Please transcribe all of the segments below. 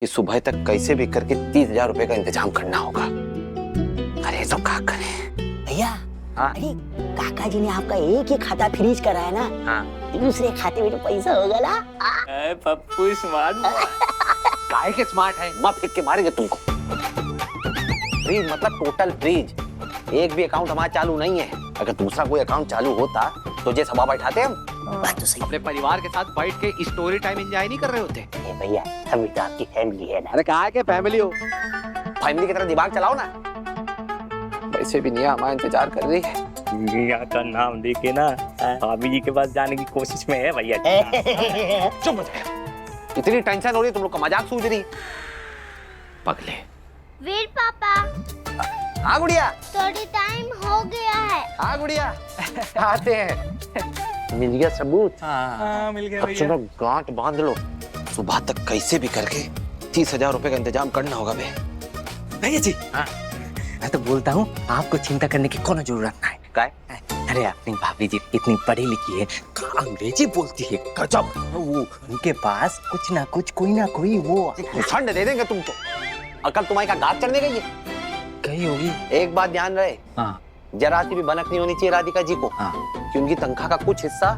कि सुबह तक कैसे भी करके 30,000 रुपए का इंतजाम करना होगा। अरे तो क्या करें भैया। हाँ? अरे काका जी ने आपका एक ही खाता फ्रीज कराया ना। हाँ। दूसरे खाते में तो पैसा होगा ना। पप्पू स्मार्ट काहे के स्मार्ट है, माँ फेंक के मारेंगे तुमको। फ्रीज मतलब टोटल फ्रीज। एक भी अकाउंट हमारा चालू नहीं है। अगर दूसरा कोई अकाउंट चालू होता तो जैसे सभा बैठाते हम। बात तो सही। अपने परिवार के साथ बैठ के स्टोरी टाइम एंजॉय नहीं कर रहे होते। भैया हम तो आपकी फैमिली है ना। अरे कहा है कि फैमिली हो, फैमिली की तरह दिमाग चलाओ ना। वैसे भी निया हमारा इंतजार कर रही है। मिया का नाम लेके ना भाभी जी के पास जाने की कोशिश में है भैया। चुप हो जाए। इतनी टेंशन हो रही है, तुम लोग का मजाक सूझ रही पगले। वीर पापा, हाँ गुड़िया। थोड़ी टाइम हो गया है। हाँ गुड़िया आते हैं। मिल गया सबूत। हाँ मिल गया अब चलो गांठ बांध लो। सुबह तक कैसे भी करके 30,000 रुपए का इंतजाम करना होगा बे। भैया जी। हाँ? मैं तो बोलता हूँ आपको चिंता करने की कोनो जरूरत नहीं। काय? अरे अपनी भाभी जी इतनी पढ़ी लिखी है, अंग्रेजी बोलती है गजब। वो उनके पास कुछ ना कुछ कोई ना कोई वो ठंड दे देंगे तुमको। अकल तुम्हारी का गाज चढ़ने गई है। कही होगी। एक बात ध्यान रहे, हाँ। जरा सी भी भनक नहीं होनी चाहिए राधिका जी को। हाँ। कि उनकी तनख्वाह का कुछ हिस्सा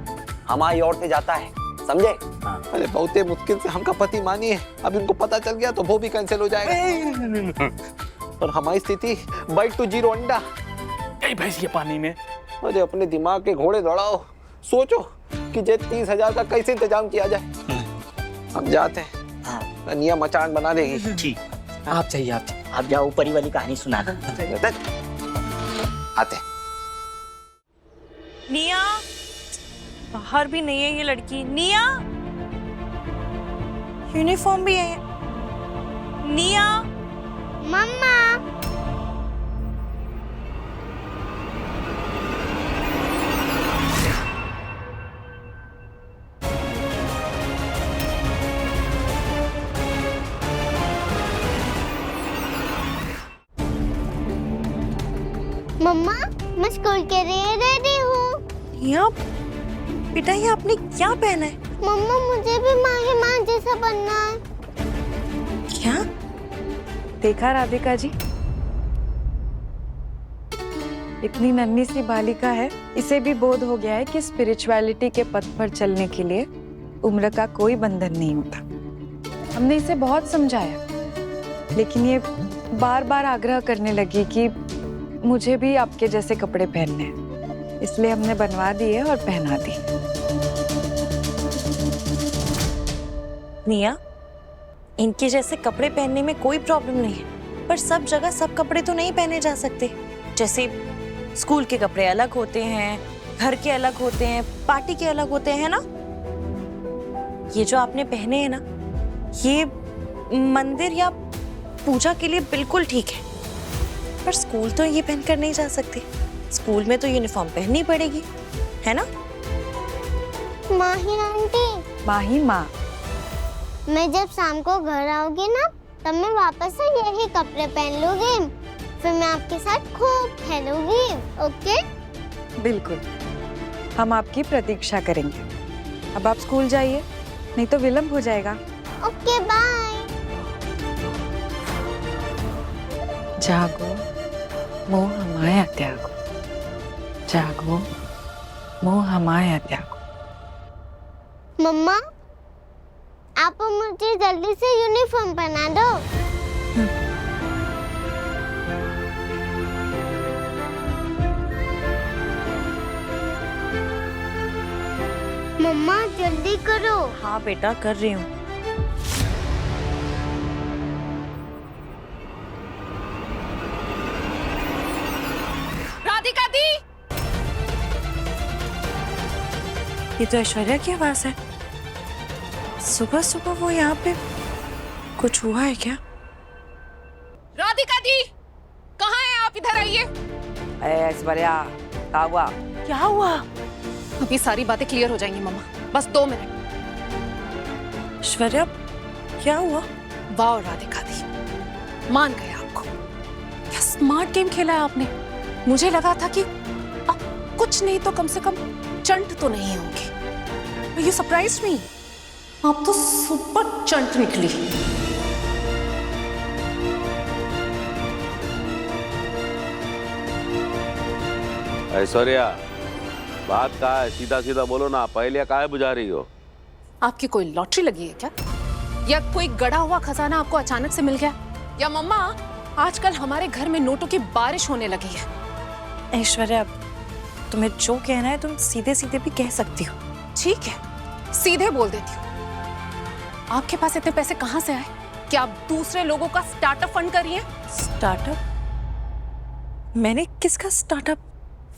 हमारी ओर से जाता है, समझे? हाँ। अरे बहुत मुश्किल से हमका पति मानी है। अब इनको पता चल गया तो वो भी कैंसिल हो जाएगा। और हमारी स्थिति बाइट टू जीरो अंडा। कई भैंस ये पानी में। अरे अपने दिमाग के घोड़े दौड़ाओ, सोचो कि जे 30,000 का कैसे इंतजाम किया जाए। हम जाते हैं। हाँ। निया मचान बना देगी। ठीक। आप चाहिए आप जाओ ऊपरी वाली कहानी सुना दो। आते। निया, बाहर भी नहीं है ये लड़की। निया, यूनिफॉर्म भी है। निया, मम्मा, मम्मा, मैं स्कूल के लिए रेडी हूँ। निया, बेटा ये आपने क्या पहना है? मम्मा, मुझे भी माँ जैसा बनना है। क्या? देखा राधिका जी, इतनी नन्ही सी बालिका है, इसे भी बोध हो गया है कि स्पिरिचुअलिटी के पथ पर चलने के लिए उम्र का कोई बंधन नहीं होता। हमने इसे बहुत समझाया, लेकिन ये बार बार आग्रह करने लगी कि मुझे भी आपके जैसे कपड़े पहनने हैं, इसलिए हमने बनवा दिए और पहना दी। निया, इनके जैसे कपड़े पहनने में कोई प्रॉब्लम नहीं है, पर सब जगह सब कपड़े तो नहीं पहने जा सकते। जैसे स्कूल के कपड़े अलग होते हैं, घर के अलग होते हैं, पार्टी के अलग होते हैं ना। ये जो आपने पहने हैं ना, ये मंदिर या पूजा के लिए बिल्कुल ठीक है, पर स्कूल तो ये पहनकर नहीं जा सकते। स्कूल में तो यूनिफॉर्म पहननी पड़ेगी, है ना? माही आंटी, माही माँ, मैं जब शाम को घर आऊंगी ना, तब मैं वापस से यही कपड़े पहन लूंगी। फिर मैं आपके साथ खूब खेलूंगी, ओके? बिल्कुल, हम आपकी प्रतीक्षा करेंगे। अब आप स्कूल जाइए, नहीं तो विलंब हो जाएगा। Okay, bye. जागो मोह माया त्यागो, जागो मोह माया त्यागो। मम्मा, आप मुझे जल्दी से यूनिफॉर्म पहना दो। मम्मा जल्दी करो। हाँ बेटा, कर रही हूँ। राधिका दी, ये तो ऐश्वर्या की आवाज है। सुबह सुबह वो यहाँ पे, कुछ हुआ है क्या? राधिका दी, कहाँ हैं आप? इधर आइए। ऐश्वर्या, क्या हुआ? क्या हुआ? अभी सारी बातें क्लियर हो जाएंगी मम्मा, बस 2 मिनट। ऐश्वर्या, क्या हुआ? वाह राधिका दी, मान गए आपको। क्या स्मार्ट गेम खेला है आपने। मुझे लगा था कि आप कुछ नहीं तो कम से कम चंट तो नहीं होंगे। यू सरप्राइज्ड मी। आप तो सुपर चंट निकली। ऐश्वर्या, बात का है, सीधा सीधा बोलो ना, पहले काहे बुझा रही हो? आपकी कोई लॉटरी लगी है क्या? या कोई गड़ा हुआ खजाना आपको अचानक से मिल गया? या मम्मा, आजकल हमारे घर में नोटों की बारिश होने लगी है। ऐश्वर्या, तुम्हें जो कहना है तुम सीधे सीधे भी कह सकती हो। ठीक है, सीधे बोल देती हूँ। आपके पास इतने पैसे कहाँ से आए? क्या आप दूसरे लोगों का स्टार्टअप फंड कर रही हैं? स्टार्टअप? मैंने किसका स्टार्टअप?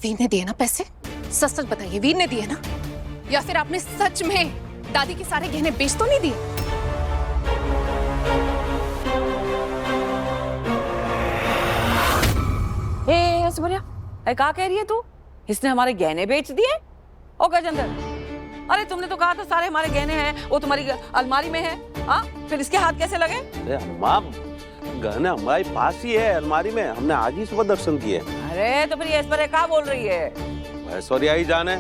वीर ने दिए ना पैसे? सच सच बताइए, वीर ने दिए ना? या फिर आपने सच में दादी के सारे गहने बेच तो नहीं दिए? ऐश्वर्या, क्या कह रही है तू? इसने हमारे गहने बेच दिए? ओ गजेंद्र, अरे तुमने तो कहा था सारे हमारे गहने हैं, वो तुम्हारी अलमारी में है। हाँ, फिर इसके हाथ कैसे लगे? अम्मा, गहने हमारे पास ही है अलमारी में, हमने आज ही सुबह दर्शन किए। अरे तो फिर ये ऐश्वर्या क्या बोल रही है? ऐश्वर्या ही जाने।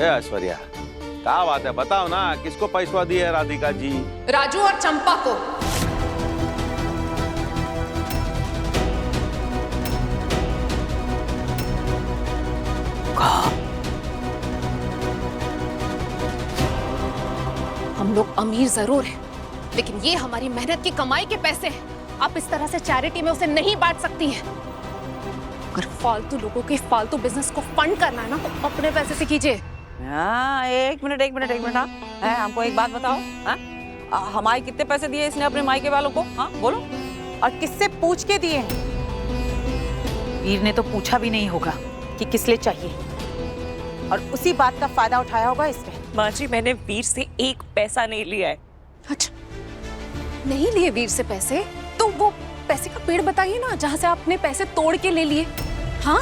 ऐश्वर्या, क्या बात है, बताओ ना, किसको पैसा दिए राधिका जी? राजू और चंपा को। हम लोग अमीर जरूर हैं, लेकिन ये हमारी मेहनत की कमाई के पैसे हैं। आप इस तरह से चैरिटी में उसे नहीं बांट सकती हैं। अगर फालतू लोगों के फालतू बिजनेस को फंड करना है ना, तो अपने पैसे से कीजिए। हाँ, एक मिनट है, हमको एक बात बताओ। हाँ, हमारे कितने पैसे दिए इसने अपने मायके वालों को? हाँ बोलो। और किससे पूछ के दिए? वीर ने तो पूछा भी नहीं होगा कि किस लिए चाहिए, और उसी बात का फायदा उठाया होगा इसने। माँ जी, मैंने वीर से एक पैसा नहीं लिया है। अच्छा, नहीं लिए वीर से पैसे? तो वो पैसे का पेड़ बताइए ना, जहाँ से आपने पैसे तोड़ के ले लिए। हाँ,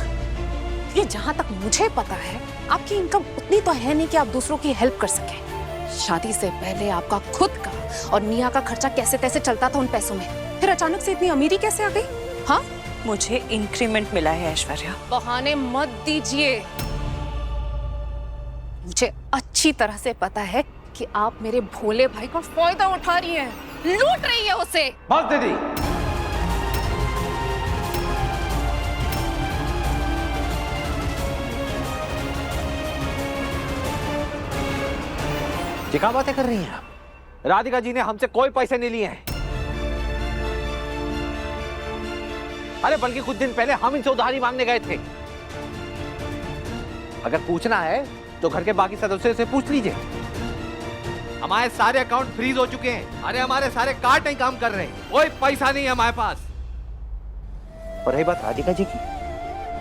ये जहाँ तक मुझे पता है, आपकी इनकम उतनी तो है नहीं कि आप दूसरों की हेल्प कर सके। शादी से पहले आपका खुद का और निया का खर्चा कैसे तैसे चलता था उन पैसों में, फिर अचानक से इतनी अमीरी कैसे आ गई? हाँ, मुझे इंक्रीमेंट मिला है ऐश्वर्या। बहाने मत दीजिए। मुझे अच्छी तरह से पता है कि आप मेरे भोले भाई का फायदा उठा रही हैं, लूट रही है उसे। बस दीदी, ये क्या बातें कर रही हैं आप? राधिका जी ने हमसे कोई पैसे नहीं लिए हैं। अरे बल्कि कुछ दिन पहले हम इनसे उधारी मांगने गए थे। अगर पूछना है तो घर के बाकी सदस्यों से पूछ लीजिए। हमारे सारे अकाउंट फ्रीज हो चुके हैं। अरे हमारे सारे कार्ड नहीं काम कर रहे, कोई पैसा नहीं है हमारे पास। और रही बात राधिका जी की,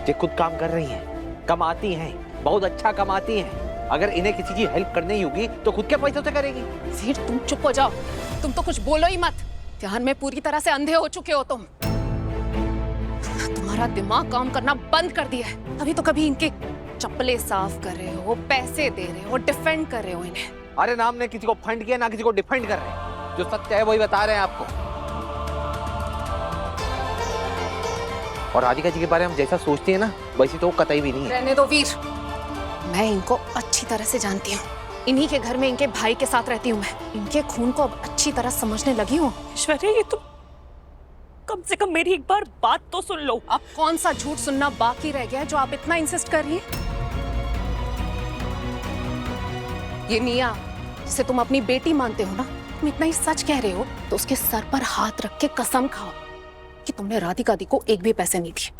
ये खुद काम कर रही हैं, कमाती हैं, बहुत अच्छा कमाती हैं। अगर इन्हें किसी की हेल्प करनी ही होगी तो खुद के पैसों से करेगी। फिर तुम चुप हो जाओ, तुम तो कुछ बोलो ही मत। ध्यान में पूरी तरह से अंधे हो चुके हो तुम। तुम्हारा दिमाग काम करना बंद कर दिया है। अभी तो कभी इनके चप्पलें साफ कर रहे हो, पैसे दे रहे हो, डिफेंड कर रहे हो इन्हें। अरे ना हमने किसी को फंड किया, ना किसी को डिफेंड कर रहे हैं। जो सत्य है वही बता रहे हैं आपको। और राधिका जी के बारे में हम जैसा सोचते हैं ना, वैसे तो कतई भी नहीं है। रहने दो वीर, मैं इनको अच्छी तरह से जानती हूँ। इन्हीं के घर में इनके भाई के साथ रहती हूँ मैं। इनके खून को अब अच्छी तरह समझने लगी हूँ। ऐश्वर्या, ये तो कम से कम मेरी एक बार बात तो सुन लो। अब कौन सा झूठ सुनना बाकी रह गया है जो आप इतना इंसिस्ट कर रही हैं? ये निया, जिसे तुम अपनी बेटी मानते हो ना, तुम इतना ही सच कह रहे हो तो उसके सर पर हाथ रख के कसम खाओ कि तुमने राधिका दी को एक भी पैसे नहीं दिए।